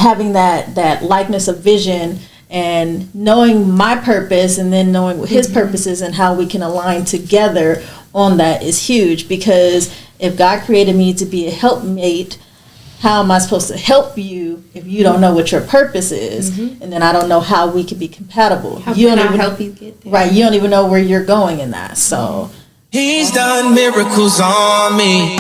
having that likeness of vision and knowing my purpose and then knowing what his purpose is and how we can align together on that is huge. Because if God created me to be a helpmate, how am I supposed to help you if you don't know what your purpose is? And then I don't know how we can be compatible. How can I help you get there? Right, you don't even know where you're going in that. So He's done miracles on me.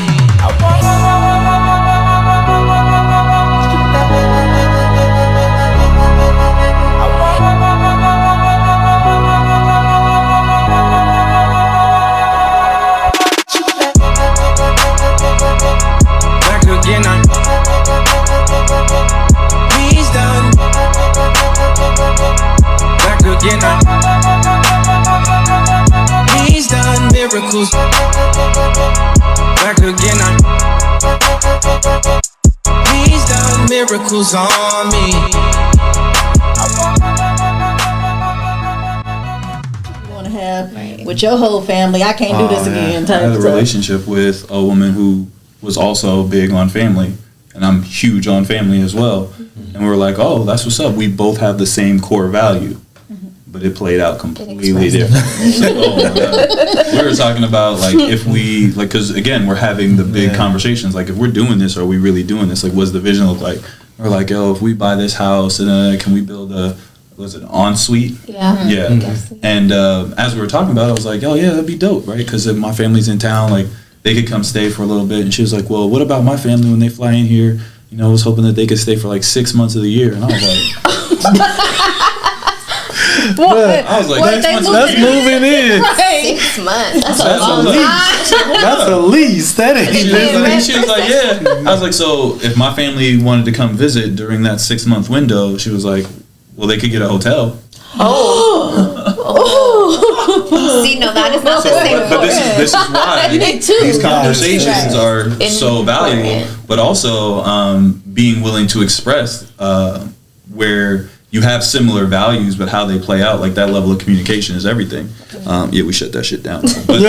He's done miracles. Back again. He's done miracles on me. You want to have with your whole family. I can't do this again. I had a relationship with a woman who was also big on family, and I'm huge on family as well. And we were like, oh, that's what's up. We both have the same core value. But it played out completely different. We were talking about, like, if we, like, because, again, we're having the big conversations. Like, if we're doing this, are we really doing this? Like, what's the vision look like? We're like, yo, if we buy this house, and can we build an ensuite? Yeah. And as we were talking about it, I was like, oh, yeah, that'd be dope, right? Because if my family's in town, like, they could come stay for a little bit. And she was like, well, what about my family when they fly in here? You know, I was hoping that they could stay for, like, 6 months of the year. And I was like... I was like, that's moving in. Right. 6 months. That's a long time. That's a lease. That ain't. She was like, yeah. I was like, so if my family wanted to come visit during that 6 month window, she was like, well, they could get a hotel. See, no, that is not the same. But this is why these conversations are so valuable. But also being willing to express where you have similar values, but how they play out, like that level of communication is everything. We shut that shit down. But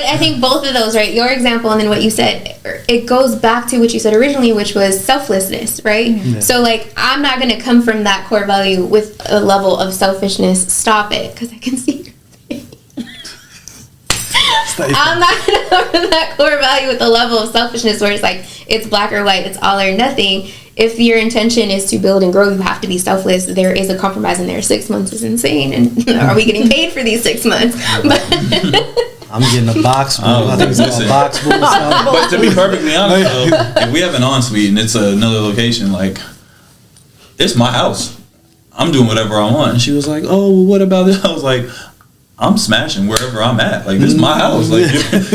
I think both of those, right? Your example and then what you said, it goes back to what you said originally, which was selflessness, right? Yeah. So, like, I'm not going to come from that core value with a level of selfishness. Stop it, because I can see your face. I'm not going to come from that core value with a level of selfishness where it's like, it's black or white, it's all or nothing. If your intention is to build and grow, you have to be selfless. There is a compromise in there. 6 months is insane. And are we getting paid for these 6 months? I'm getting a box. I think it's called a box. But to be perfectly honest, though, if we have an ensuite and it's another location, like, it's my house. I'm doing whatever I want. And she was like, oh, well, what about this? I was like, I'm smashing wherever I'm at. Like, this is my house. Like,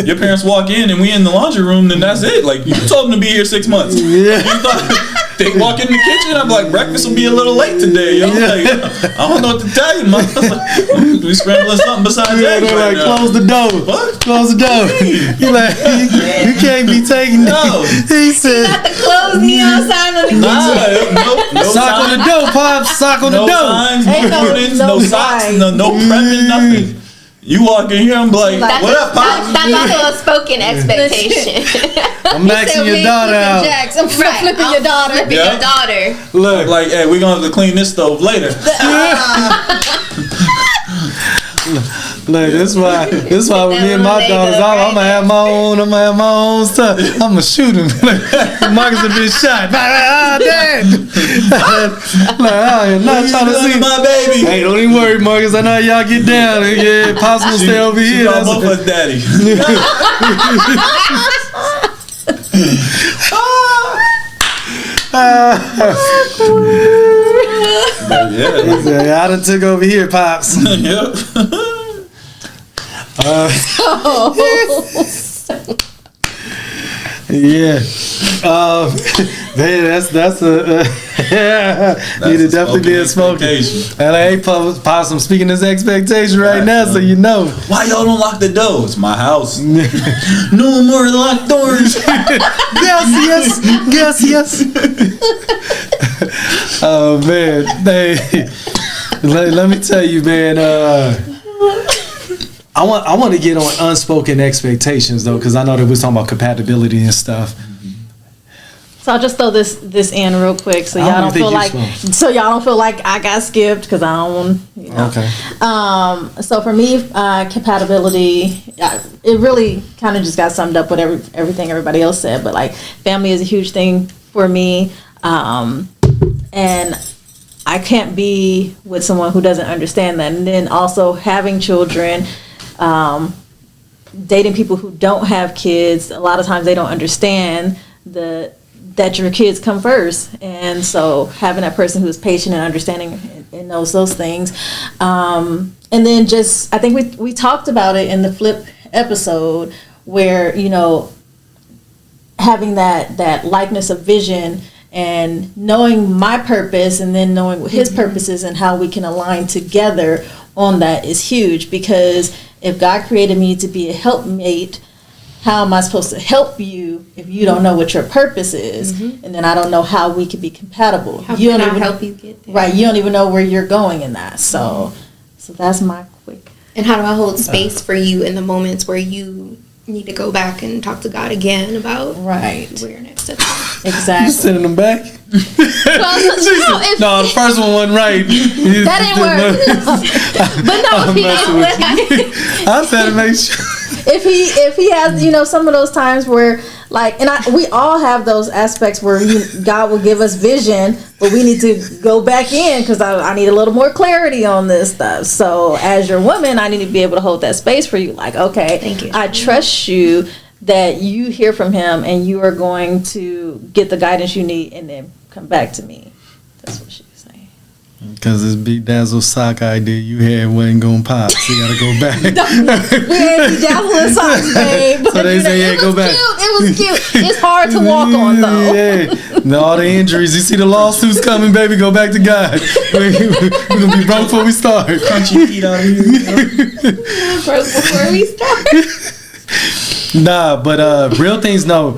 your parents walk in and we in the laundry room, then that's it. Like, you told them to be here 6 months. Yeah. You thought they walk in the kitchen, I'm like, breakfast will be a little late today. Yo. Like, I don't know what to tell you, man. Like, we scrambling something besides eggs right now. Close the door. What? Close the door. You like, you can't be taking no. He said, got the closed neon sign on the kitchen. No sock on the door, Pops. Sock on the door. Signs, no socks, no prepping, nothing. You walk in here, I'm like, what up, Pops? That's also a spoken expectation. I'm maxing your daughter out. I'm flipping your daughter. Flipping your daughter. Look, like, hey, we're going to have to clean this stove later. Look, this why with me and my daughters, I'm gonna have my own stuff. I'm gonna shoot him. Marcus have been shot. Dad. Like, I am not trying to see my baby. Hey, don't even worry, Marcus. I know how y'all get down. Yeah, Pops will stay over here. That's both us daddy. Yeah, I done took over here, Pops. Yep. Yeah, man, that's a need to definitely be a smoking. And hey, Pops, I'm speaking this expectation right now, so you know. Why y'all don't lock the door? It's my house. No more locked doors. Yes. Oh man, hey, let me tell you, man. I want to get on unspoken expectations though, because I know that we're talking about compatibility and stuff. So I'll just throw this in real quick, so I y'all don't don't feel like I got skipped, because I don't. Okay. So for me, compatibility, it really kind of just got summed up with everything everybody else said. But like, family is a huge thing for me, and I can't be with someone who doesn't understand that. And then also having children. Dating people who don't have kids, a lot of times they don't understand that your kids come first, and so having that person who is patient and understanding and knows those things, and then just I think we talked about it in the flip episode, where having that likeness of vision and knowing my purpose, and then knowing his purposes and how we can align together on that is huge. Because if God created me to be a helpmate, how am I supposed to help you if you don't know what your purpose is? And then I don't know how we can be compatible. How can I help you get there? Right, you don't even know where you're going in that. So that's my quick. And how do I hold space for you in the moments where you need to go back and talk to God again about where your next step is? Exactly. You sending them back? Well, No, the first one wasn't right. that didn't work. But no, I said to make sure. if he has some of those times where like, and we all have those aspects where God will give us vision, but we need to go back in because I need a little more clarity on this stuff. So as your woman, I need to be able to hold that space for you. Like, okay, thank you. I trust you that you hear from him and you are going to get the guidance you need and then come back to me. That's what she was saying. Because this Beat Dazzle sock idea you had wasn't going to pop, so you got to go back. We ain't dazzling socks, babe. So they say, yeah, go back. It was cute. It's hard to walk on, though. Yeah. And all the injuries. You see the lawsuits coming, baby, go back to God. We're going to be broke before we start. Crunchy feet out here. Broke before we start. Nah, but real things, no.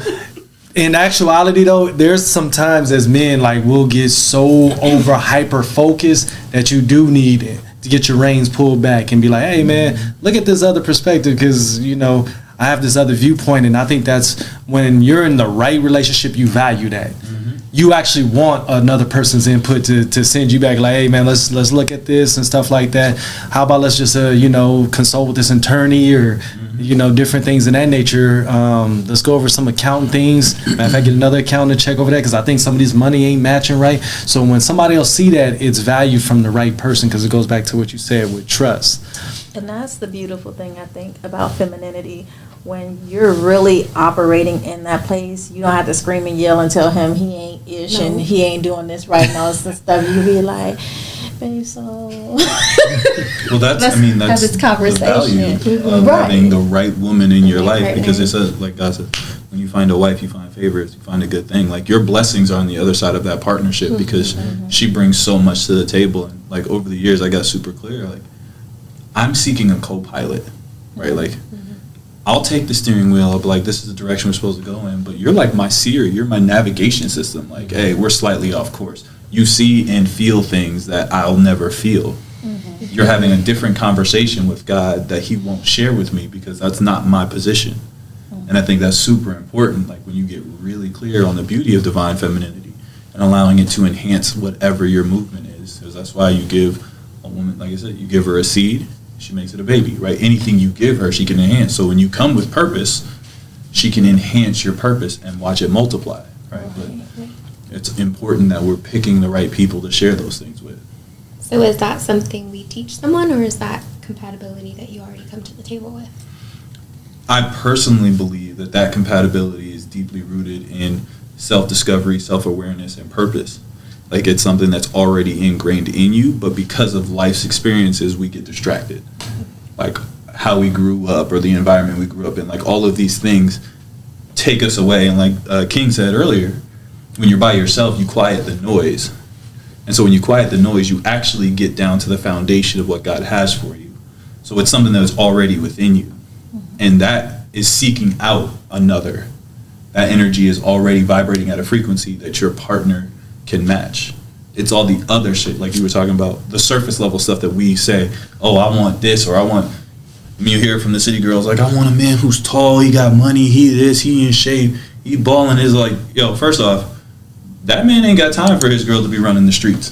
In actuality, though, there's some times as men, like, we'll get so over hyper focused that you do need to get your reins pulled back and be like, hey, man, look at this other perspective, because, I have this other viewpoint, and I think that's when you're in the right relationship, you value that. You actually want another person's input to send you back, like, hey, man, let's look at this and stuff like that. How about let's just, consult with this attorney or, different things in that nature. Let's go over some accounting things. Matter of fact, get another accountant to check over that, because I think some of these money ain't matching right. So when somebody else see that, it's value from the right person, because it goes back to what you said with trust. And that's the beautiful thing, I think, about femininity. When you're really operating in that place, you don't have to scream and yell and tell him he ain't ish and he ain't doing this right and all this stuff. You be like, babe, so. Well, that's its conversation. The value of having the right woman in your life, because it's like God said, when you find a wife, you find favorites, you find a good thing. Like, your blessings are on the other side of that partnership, because she brings so much to the table. And like, over the years, I got super clear. Like, I'm seeking a co-pilot, right? Like, I'll take the steering wheel. I'll be like, this is the direction we're supposed to go in. But you're like my seer. You're my navigation system. Like, hey, we're slightly off course. You see and feel things that I'll never feel. You're having a different conversation with God that he won't share with me, because that's not my position. And I think that's super important. Like, when you get really clear on the beauty of divine femininity and allowing it to enhance whatever your movement is. Because that's why you give a woman, like I said, you give her a seed, she makes it a baby, right? Anything you give her, she can enhance. So when you come with purpose, she can enhance your purpose and watch it multiply, right? But it's important that we're picking the right people to share those things with. So is that something we teach someone, or is that compatibility that you already come to the table with? I personally believe that compatibility is deeply rooted in self-discovery, self-awareness, and purpose. Like, it's something that's already ingrained in you, but because of life's experiences, we get distracted. Like, how we grew up or the environment we grew up in, like, all of these things take us away. And like King said earlier, when you're by yourself, you quiet the noise. And so when you quiet the noise, you actually get down to the foundation of what God has for you. So it's something that is already within you. And that is seeking out another. That energy is already vibrating at a frequency that your partner can match. It's all the other shit, like you were talking about, the surface level stuff that we say, oh, I want this, or I want, when you hear from the city girls, like, I want a man who's tall, he got money, he this, he in shape, he balling. Is like, yo, first off, that man ain't got time for his girl to be running the streets.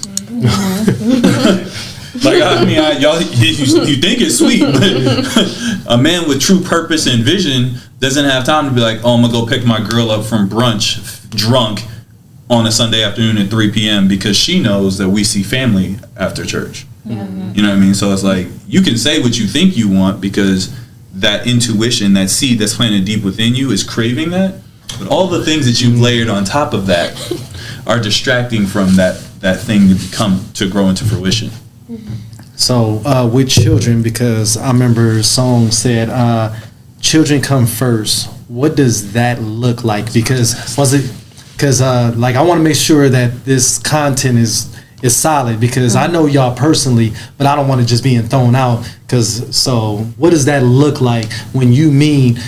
Like, I mean, y'all, you think it's sweet, but a man with true purpose and vision doesn't have time to be like, oh, I'm gonna go pick my girl up from brunch drunk on a Sunday afternoon at 3 p.m. because she knows that we see family after church. You know what I mean? So it's like, you can say what you think you want because that intuition, that seed that's planted deep within you is craving that. But all the things that you've layered on top of that are distracting from that thing to grow into fruition. So with children, because I remember a song said, children come first. What does that look like? Because like, I want to make sure that this content is solid, because I know y'all personally, but I don't want to just being thrown out. So what does that look like when you mean,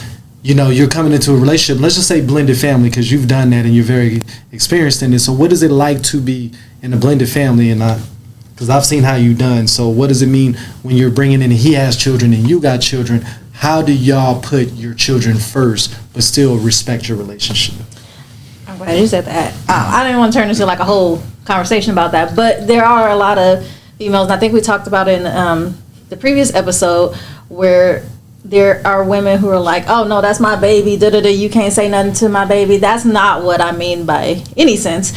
you're coming into a relationship, let's just say blended family, because you've done that and you're very experienced in it. So what is it like to be in a blended family? And because I've seen how you've done. So what does it mean when you're bringing in, and he has children and you got children? How do y'all put your children first but still respect your relationship? I'm glad you said that. I didn't want to turn into like a whole conversation about that, but there are a lot of females, and I think we talked about in the previous episode, where there are women who are like, oh no, that's my baby, you can't say nothing to my baby. That's not what I mean by any sense.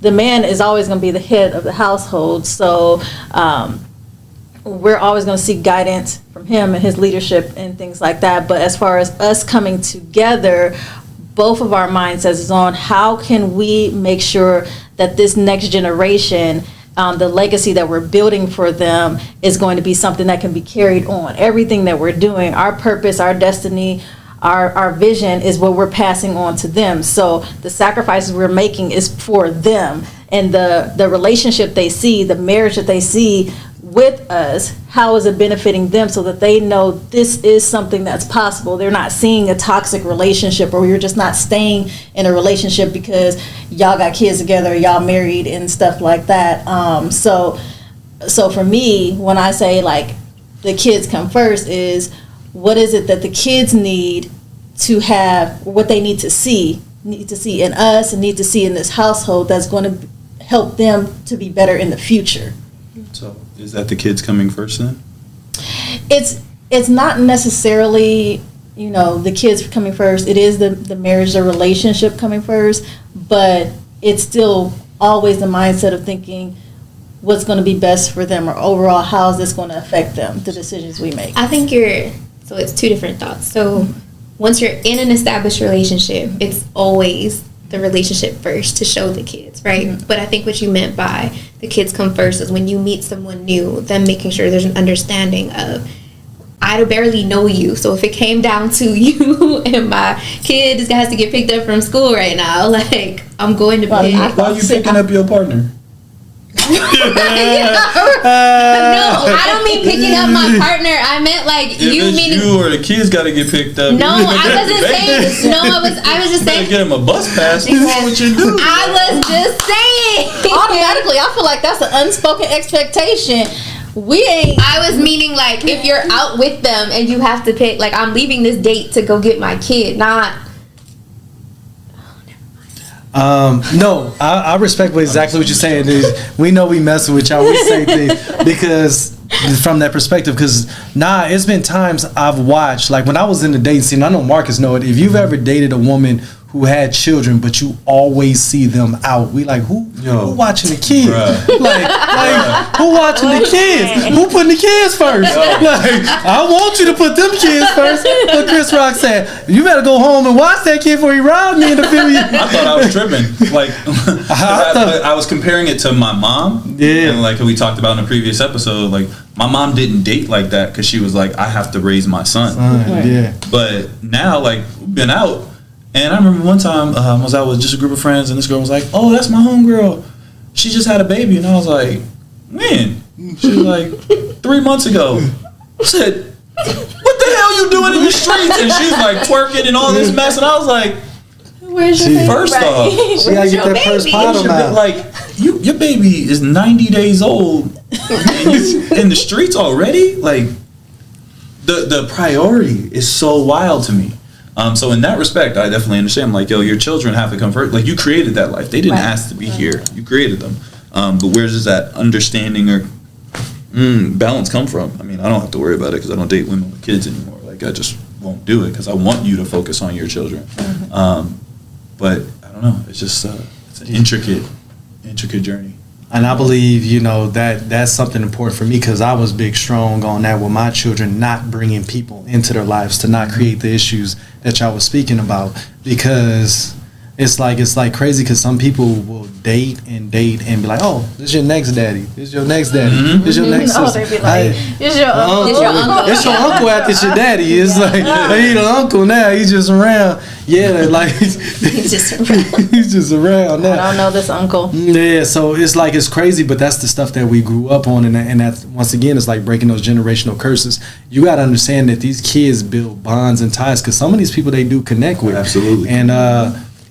The man is always going to be the head of the household, so we're always going to seek guidance from him and his leadership and things like that. But as far as us coming together, both of our mindsets is on how can we make sure that this next generation, the legacy that we're building for them, is going to be something that can be carried on. Everything that we're doing, our purpose, our destiny, our vision is what we're passing on to them. So the sacrifices we're making is for them, and the relationship they see, the marriage that they see with us, how is it benefiting them, so that they know this is something that's possible. They're not seeing a toxic relationship, or you're just not staying in a relationship because y'all got kids together, y'all married and stuff like that. So for me, when I say like the kids come first, is what is it that the kids need to have, what they need to see in us and need to see in this household that's going to help them to be better in the future. So is that the kids coming first then? It's not necessarily, the kids coming first. It is the marriage, the relationship coming first, but it's still always the mindset of thinking what's going to be best for them, or overall how is this going to affect them, the decisions we make. I think so it's two different thoughts. So once you're in an established relationship, it's always the relationship first to show the kids, right? Mm-hmm. But I think what you meant by the kids come first is when you meet someone new, then making sure there's an understanding of, I barely know you, so if it came down to you and my kid has to get picked up from school right now, like, I'm going to pick. Why are you picking up your partner? No, I don't mean picking up my partner. I meant like if you meaning you or the kids got to get picked up. No, I wasn't saying. No, I was just saying. Get him a bus pass. What's wrong with you? I was just saying. Automatically, I feel like that's an unspoken expectation. I was meaning like if you're out with them and you have to pick, like, I'm leaving this date to go get my kid, not. No, I respect exactly what you're saying. We know we messing with y'all. We say things because from that perspective, because it's been times I've watched, like when I was in the dating scene, I know Marcus know it. If you've ever dated a woman who had children, but you always see them out, we like, who watching the kids? Like who watching the kids? Who putting the kids first? Like, I want you to put them kids first. But Chris Rock said, you better go home and watch that kid before he robbed me in the film. I thought I was tripping. Like, I was comparing it to my mom. Yeah. And like we talked about in a previous episode, like my mom didn't date like that because she was like, I have to raise my son. Yeah. But now, like, we've been out. And I remember one time I was out with just a group of friends, and this girl was like, oh, that's my homegirl. She just had a baby. And I was like, when? She was like, 3 months ago. I said, what the hell you doing in the streets? And she's like twerking and all this mess. And I was like, where's your baby? First off, she gotta get that first bottle now. Like, your baby is 90 days old and you in the streets already? Like, the priority is so wild to me. So in that respect, I definitely understand. Like, yo, your children have to come first. Like, you created that life. They didn't ask to be here. You created them. But where does that understanding or balance come from? I mean, I don't have to worry about it because I don't date women with kids anymore. Like, I just won't do it because I want you to focus on your children. But I don't know. It's just it's an intricate journey. And I believe, you know, that's something important for me because I was big strong on that with my children, not bringing people into their lives to not create the issues that y'all was speaking about, because it's like crazy because some people will date and be like, oh, this is your next daddy. This is your next daddy. This is your next sister. They be like, it's your uncle. It's your uncle. It's your uncle after it's your daddy. It's like, he the uncle now. He's just around. Yeah, like He's just around. he's just around now. I don't know this uncle. Yeah, so it's like, it's crazy, but that's the stuff that we grew up on, and that once again, it's like breaking those generational curses. You got to understand that these kids build bonds and ties because some of these people they do connect with. Absolutely. And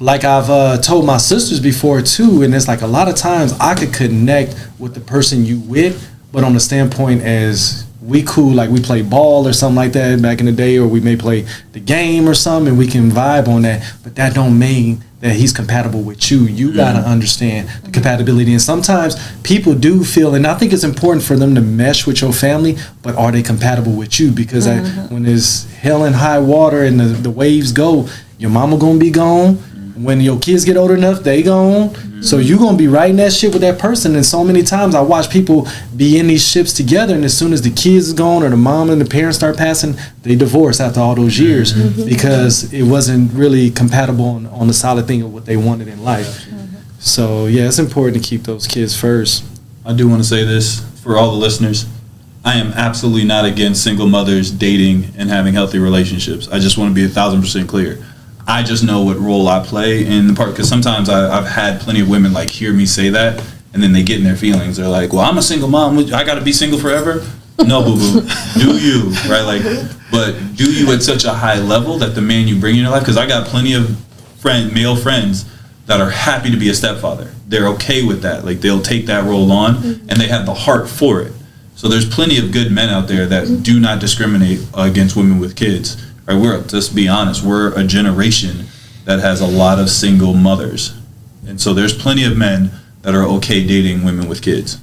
like I've told my sisters before too, and it's like a lot of times I could connect with the person you with, but on the standpoint as we cool, like we play ball or something like that back in the day, or we may play the game or something, and we can vibe on that, but that don't mean that he's compatible with you. You gotta understand the compatibility, and sometimes people do feel, and I think it's important for them to mesh with your family, but are they compatible with you? Because when there's hell and high water and the waves go, your mama gonna be gone. When your kids get old enough, they gone. So you gonna be right in that ship with that person. And so many times I watch people be in these ships together, and as soon as the kids is gone or the mom and the parents start passing, they divorce after all those years because it wasn't really compatible on the solid thing of what they wanted in life. So yeah, it's important to keep those kids first. I do want to say this for all the listeners. I am absolutely not against single mothers dating and having healthy relationships. I just want to be 1,000% clear. I just know what role I play in the part, because sometimes I've had plenty of women like hear me say that, and then they get in their feelings. They're like, well, I'm a single mom. I got to be single forever? No, boo-boo. Do you, right? Like, but do you at such a high level that the man you bring in your life, because I got plenty of male friends that are happy to be a stepfather. They're okay with that. Like, they'll take that role on, and they have the heart for it. So there's plenty of good men out there that do not discriminate against women with kids. Right, just be honest, we're a generation that has a lot of single mothers. And so there's plenty of men that are okay dating women with kids.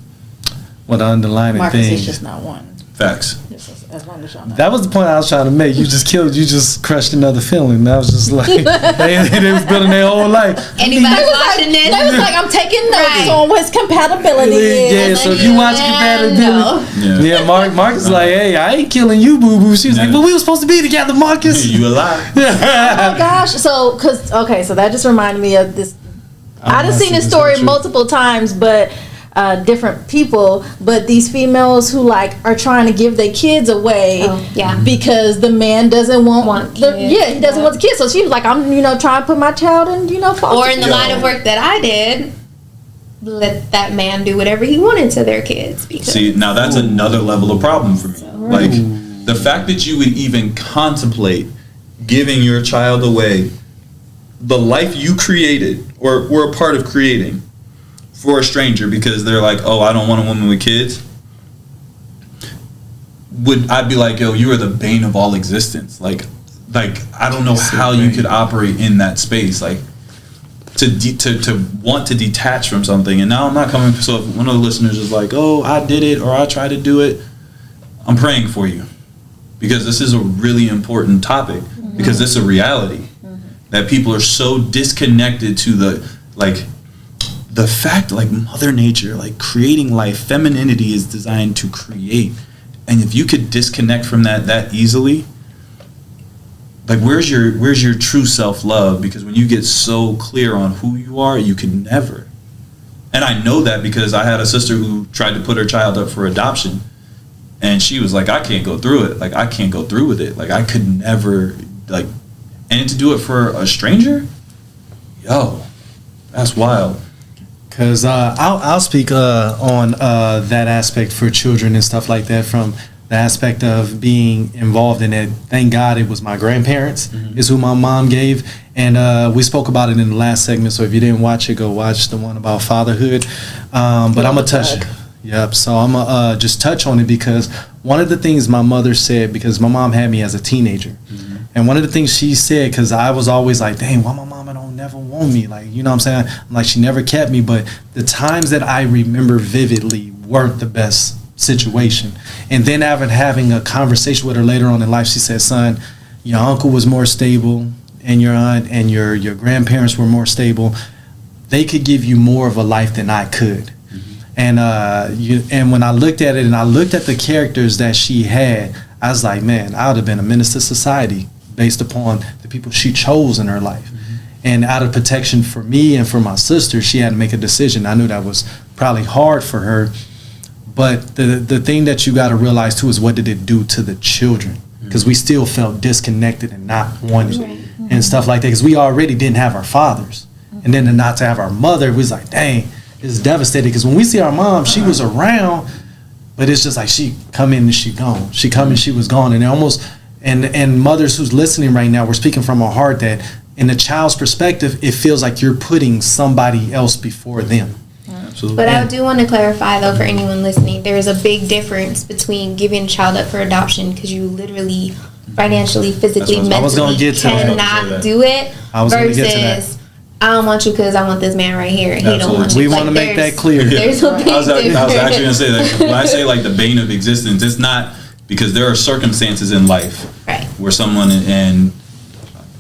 Well, the underlying Marcus thing. is just not one. Facts. Just as long as y'all know. That was the point I was trying to make. You just crushed another feeling. That was just like, they was building their whole life. Anybody watching this? They was like, I'm taking notes Right. on what his compatibility is. Yeah, so if you watch compatibility, yeah, Marcus like, hey, I ain't killing you, boo boo. She was like, but we were supposed to be together, Marcus. You alive. Oh my gosh. So that just reminded me of this. I've seen this story multiple times, but different people, but these females who like are trying to give their kids away because the man doesn't want he doesn't want the kids. So she was like, I'm trying to put my child in foster or in the line of work that I did, let that man do whatever he wanted to their kids. Because see, now that's another level of problem for me. Like, the fact that you would even contemplate giving your child away, the life you created or were a part of creating, for a stranger because they're like, oh, I don't want a woman with kids, I'd be like, yo, you are the bane of all existence. Like I don't know how you could operate in that space, like to want to detach from something. And now I'm not coming. So if one of the listeners is like, oh, I did it or I tried to do it, I'm praying for you, because this is a really important topic, because this is a reality that people are so disconnected to the fact, like Mother Nature, like creating life, femininity is designed to create. And if you could disconnect from that easily, like where's your true self-love? Because when you get so clear on who you are, you can never. And I know that because I had a sister who tried to put her child up for adoption, and she was like, I can't go through it. Like, I can't go through with it. Like, I could never, like, and to do it for a stranger? Yo, that's wild. Because I'll speak on that aspect for children and stuff like that, from the aspect of being involved in it. Thank God it was my grandparents is who my mom gave. And we spoke about it in the last segment. So if you didn't watch it, go watch the one about fatherhood. But I'm going to touch it. Yep. So I'm going to just touch on it because one of the things my mother said, because my mom had me as a teenager. And one of the things she said, because I was always like, dang, why my mama don't never want me? Like, you know what I'm saying? I'm like, she never kept me. But the times that I remember vividly weren't the best situation. And then after having a conversation with her later on in life, she said, son, your uncle was more stable, and your aunt and your grandparents were more stable. They could give you more of a life than I could. And and when I looked at it and I looked at the characters that she had, I was like, man, I would have been a menace to society based upon the people she chose in her life. And out of protection for me and for my sister, she had to make a decision. I knew that was probably hard for her. But the thing that you got to realize too is, what did it do to the children? Because we still felt disconnected and not wanted and stuff like that. Because we already didn't have our fathers. And then to not to have our mother, it was like, dang, it's devastating. Because when we see our mom, she was around, but it's just like she come in and she gone. She come and she was gone. And almost, and mothers who's listening right now, we're speaking from our heart that in the child's perspective, it feels like you're putting somebody else before them. Absolutely. But I do want to clarify, though, for anyone listening, there is a big difference between giving a child up for adoption, because you literally, financially, physically, mentally cannot do it, versus I don't want you because I want this man right here, and he don't want you. We want to make that clear. There's a big difference. I was actually going to say that. When I say like the bane of existence, it's not, because there are circumstances in life where someone, and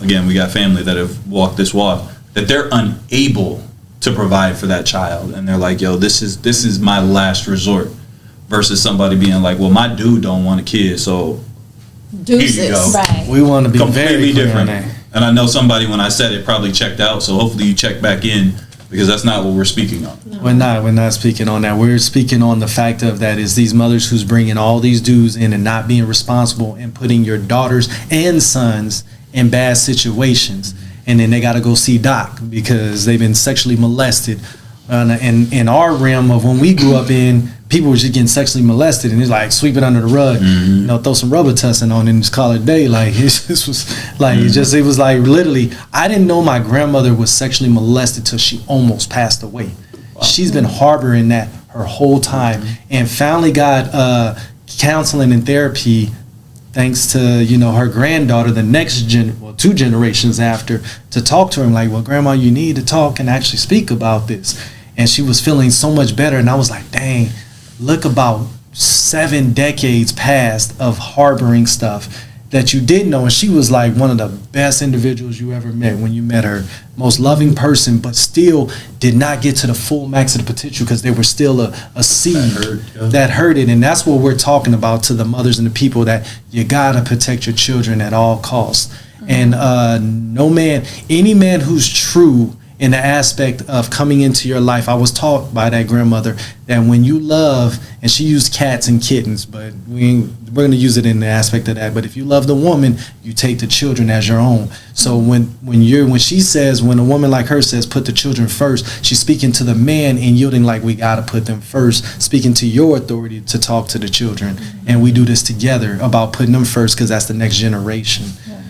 again, we got family that have walked this walk, that they're unable to provide for that child, and they're like, yo, this is my last resort, versus somebody being like, well, my dude don't want a kid, so Deuces. here you go. Right. We want to be Completely very clear different. on that. And I know somebody, when I said it, probably checked out, so hopefully you check back in, because that's not what we're speaking on. We're not speaking on that. We're speaking on the fact of that is these mothers who's bringing all these dudes in and not being responsible and putting your daughters and sons in bad situations. And then they got to go see doc because they've been sexually molested. And in our realm of when we grew up in, people were just getting sexually molested, and it's like sweep it under the rug, you know, throw some rubber tussin on and just call it a day. Like this was like it was like literally. I didn't know my grandmother was sexually molested till she almost passed away. Wow. She's been harboring that her whole time, and finally got counseling and therapy, thanks to, you know, her granddaughter, the next two generations after, to talk to her. Like, well, grandma, you need to talk and actually speak about this. And she was feeling so much better. And I was like, dang, look, about 7 decades past of harboring stuff that you didn't know. And she was like one of the best individuals you ever met when you met her. Most loving person, but still did not get to the full max of the potential because there was still a seed that hurted. And that's what we're talking about to the mothers and the people, that you gotta protect your children at all costs. And no man, any man who's true in the aspect of coming into your life. I was taught by that grandmother that when you love, and she used cats and kittens, but we're going to use it in the aspect of that. But if you love the woman, you take the children as your own. So when she says, when a woman like her says, put the children first, she's speaking to the man and yielding like, we got to put them first, speaking to your authority to talk to the children. And we do this together about putting them first, because that's the next generation. Yeah.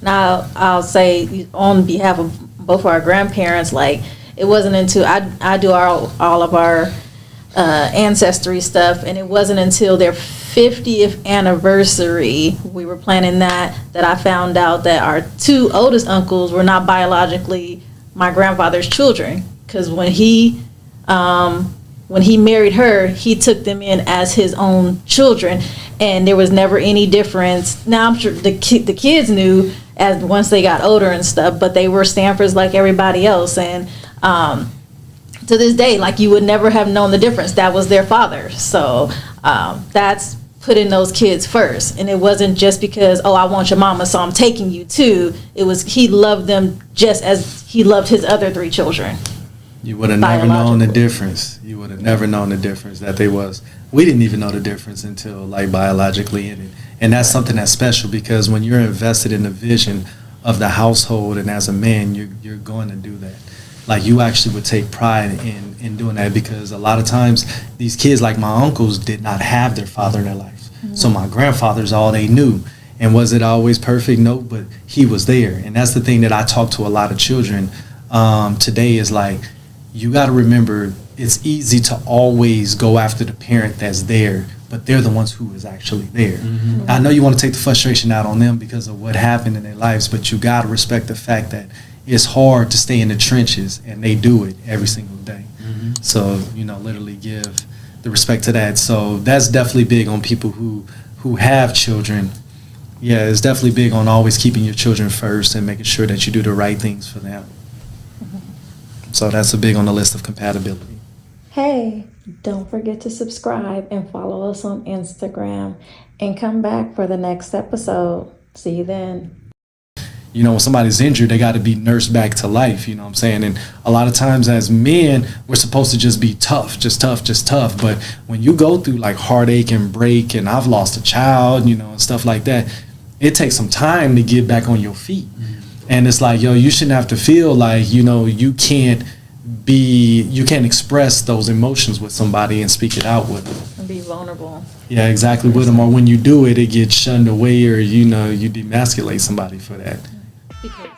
Now, I'll say on behalf of both of our grandparents, like, it wasn't until I do all of our ancestry stuff, and it wasn't until their 50th anniversary, we were planning that I found out that our 2 oldest uncles were not biologically my grandfather's children, because when he married her, he took them in as his own children, and there was never any difference. Now, I'm sure the kids knew as once they got older and stuff, but they were Stanfords like everybody else. And to this day, like, you would never have known the difference. That was their father. So that's putting those kids first. And it wasn't just because, oh, I want your mama, so I'm taking you too. It was, he loved them just as he loved his other 3 children. You would have never known the difference. You would have never known the difference that they was. We didn't even know the difference until, like, biologically in it. And that's something that's special, because when you're invested in the vision of the household, and as a man, you're going to do that. Like, you actually would take pride in doing that, because a lot of times these kids, like my uncles, did not have their father in their life. Mm-hmm. So my grandfather's all they knew. And was it always perfect? No, but he was there. And that's the thing that I talk to a lot of children today is, like, you got to remember, it's easy to always go after the parent that's there but they're the ones who is actually there. I know you want to take the frustration out on them because of what happened in their lives, but you got to respect the fact that it's hard to stay in the trenches, and they do it every single day. So, you know, literally give the respect to that. So that's definitely big on people who have children. Yeah, it's definitely big on always keeping your children first and making sure that you do the right things for them. So that's a big on the list of compatibility. Hey, don't forget to subscribe and follow us on Instagram, and come back for the next episode. See you then. You know, when somebody's injured, they got to be nursed back to life, you know what I'm saying? And a lot of times as men, we're supposed to just be tough, just tough, just tough. But when you go through like heartache and break, and I've lost a child, you know, and stuff like that, it takes some time to get back on your feet. And it's like, yo, you shouldn't have to feel like, you know, you can't express those emotions with somebody and speak it out with them. And be vulnerable. Yeah, exactly, with them. Or when you do it, it gets shunned away, or, you know, you demasculate somebody for that. Because